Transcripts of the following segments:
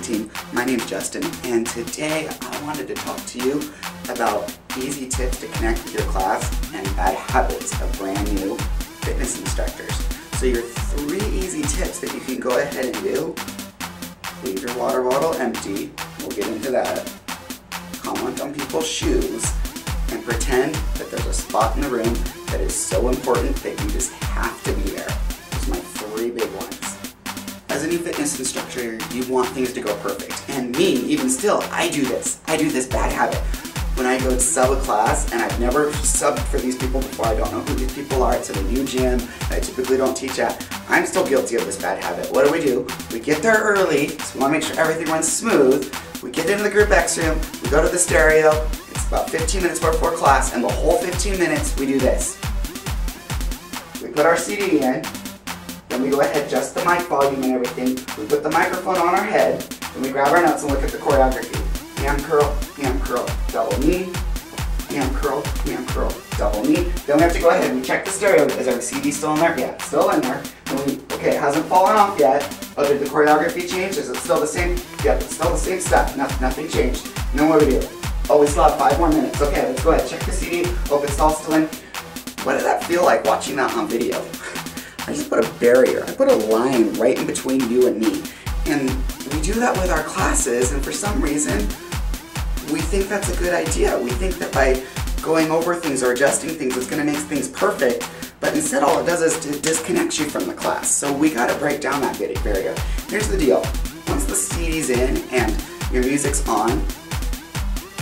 team. My name's Justyn, and today I wanted to talk to you about easy tips to connect with your class and bad habits of brand new fitness instructors. So your 3 easy tips that you can go ahead and do: leave your water bottle empty, we'll get into that, comment on people's shoes, and pretend that there's a spot in the room that is so important that you just have to be there. Those are my 3 big ones. As a new fitness instructor, you want things to go perfect. And me, even still, I do this bad habit. When I go to sub a class, and I've never subbed for these people before, I don't know who these people are, it's at a new gym I typically don't teach at, I'm still guilty of this bad habit. What do? We get there early, so we want to make sure everything runs smooth. We get into the group X room, we go to the stereo, it's about 15 minutes before class, and the whole 15 minutes we do this. We put our CD in, then we go ahead, adjust the mic volume and everything. We put the microphone on our head, then we grab our notes and look at the choreography. Ham curl, double knee, ham curl, double knee. Then we have to go ahead and we check the stereo. Is our CD still in there? Yeah, still in there. Okay, it hasn't fallen off yet. Oh, did the choreography change? Is it still the same? Yeah, it's still the same stuff. Nothing changed. And then what do we do? Oh, we still have 5 more minutes. Okay, let's go ahead, check the CD. Hope it's all still in. What did that feel like watching that on video? I just put a barrier. I put a line right in between you and me. And we do that with our classes, and for some reason, we think that's a good idea. We think that by going over things or adjusting things, it's going to make things perfect, but instead all it does is to disconnect you from the class. So we got to break down that barrier. Here's the deal. Once the CD's in and your music's on,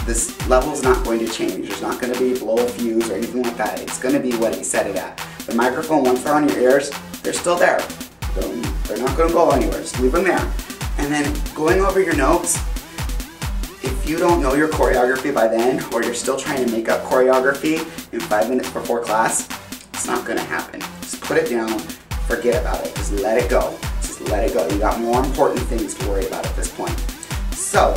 this level's not going to change. There's not going to be blow a fuse or anything like that. It's going to be what he set it at. The microphone, once they're on your ears, they're still there. They're not going to go anywhere. Just leave them there. And then going over your notes, if you don't know your choreography by then, or you're still trying to make up choreography in 5 minutes before class, it's not going to happen. Just put it down, forget about it. Just let it go. Just let it go. You got more important things to worry about at this point. So,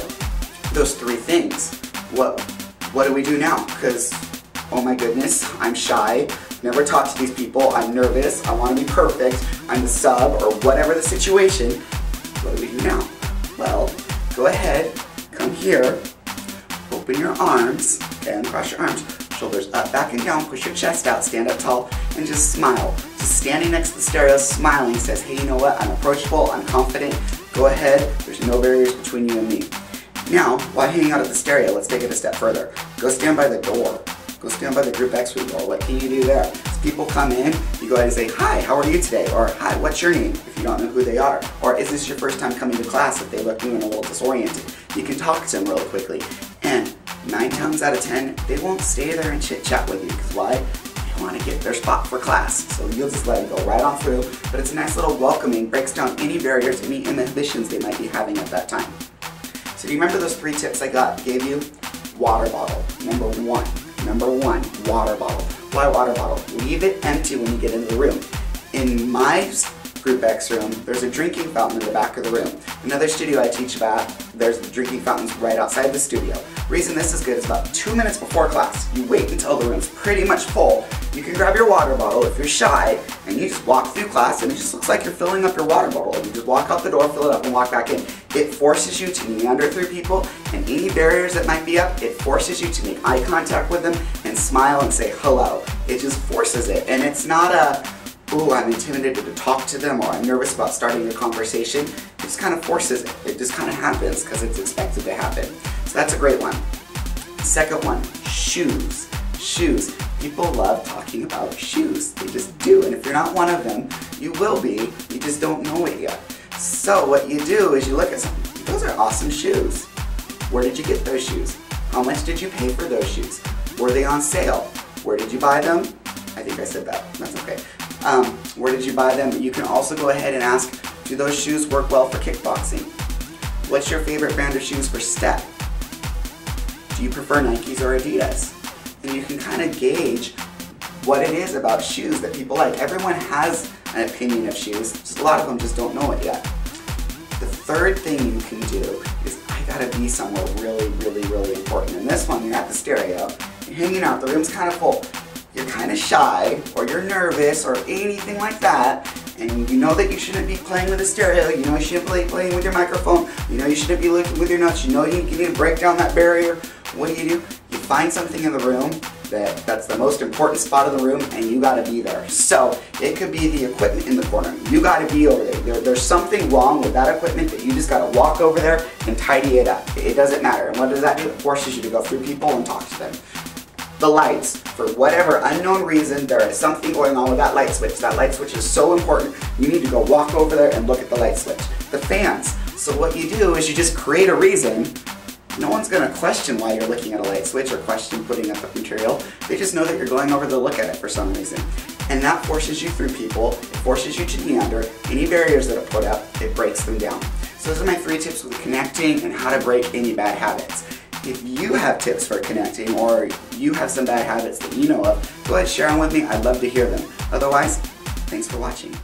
those 3 things. What do we do now? Because, oh my goodness, I'm shy. Never talked to these people. I'm nervous. I want to be perfect. I'm the sub or whatever the situation. What do we do now? Well, go ahead, come here, open your arms, okay, uncross your arms, shoulders up, back and down, push your chest out, stand up tall, and just smile. Just standing next to the stereo, smiling, says, hey, you know what? I'm approachable, I'm confident. Go ahead. There's no barriers between you and me. Now, while hanging out at the stereo, let's take it a step further. Go stand by the door. Go stand by the group X room door. What can you do there? As people come in, you go ahead and say, hi, how are you today? Or, hi, what's your name? If you don't know who they are. Or, is this your first time coming to class? If they look new and a little disoriented, you can talk to them real quickly. And 9 times out of 10, they won't stay there and chit-chat with you. Because why? They want to get their spot for class. So you'll just let them go right on through. But it's a nice little welcoming, breaks down any barriers, any inhibitions they might be having at that time. So do you remember those 3 tips I gave you? Water bottle, number 1. Number 1, water bottle. Why water bottle? Leave it empty when you get into the room. In my group X room, there's a drinking fountain in the back of the room. Another studio I teach about, there's the drinking fountains right outside the studio. Reason this is good is about 2 minutes before class. You wait until the room's pretty much full. You can grab your water bottle if you're shy, and you just walk through class, and it just looks like you're filling up your water bottle. You just walk out the door, fill it up, and walk back in. It forces you to meander through people, and any barriers that might be up, it forces you to make eye contact with them and smile and say hello. It just forces it, and it's not a, ooh, I'm intimidated to talk to them, or I'm nervous about starting a conversation. It just kind of forces it. It just kind of happens because it's expected to happen. So that's a great one. Second one, shoes. Shoes. People love talking about shoes. They just do, and if you're not one of them, you will be. You just don't know it yet. So what you do is you look at something. Those are awesome shoes. Where did you get those shoes? How much did you pay for those shoes? Were they on sale? Where did you buy them? I think I said that. That's okay. Where did you buy them? You can also go ahead and ask, do those shoes work well for kickboxing? What's your favorite brand of shoes for step? Do you prefer Nikes or Adidas? And you can kind of gauge what it is about shoes that people like. Everyone has an opinion of shoes, just a lot of them just don't know it yet. The third thing you can do is, I gotta be somewhere really, really, really important. And this one, you're at the stereo, you're hanging out, the room's kind of full. You're kind of shy, or you're nervous, or anything like that, and you know that you shouldn't be playing with a stereo, you know you shouldn't be playing with your microphone, you know you shouldn't be looking with your notes, you know you need to break down that barrier, what do? You find something in the room that's the most important spot of the room, and you gotta be there. So it could be the equipment in the corner. You gotta be over there. There's something wrong with that equipment that you just gotta walk over there and tidy it up. It doesn't matter. And what does that do? It forces you to go through people and talk to them. The lights, for whatever unknown reason, there is something going on with that light switch. That light switch is so important, you need to go walk over there and look at the light switch. The fans, so what you do is you just create a reason. No one's going to question why you're looking at a light switch or question putting up the material. They just know that you're going over to look at it for some reason. And that forces you through people, it forces you to meander. Any barriers that are put up, it breaks them down. So those are my 3 tips with connecting and how to break any bad habits. If you have tips for connecting or you have some bad habits that you know of, go ahead and share them with me. I'd love to hear them. Otherwise, thanks for watching.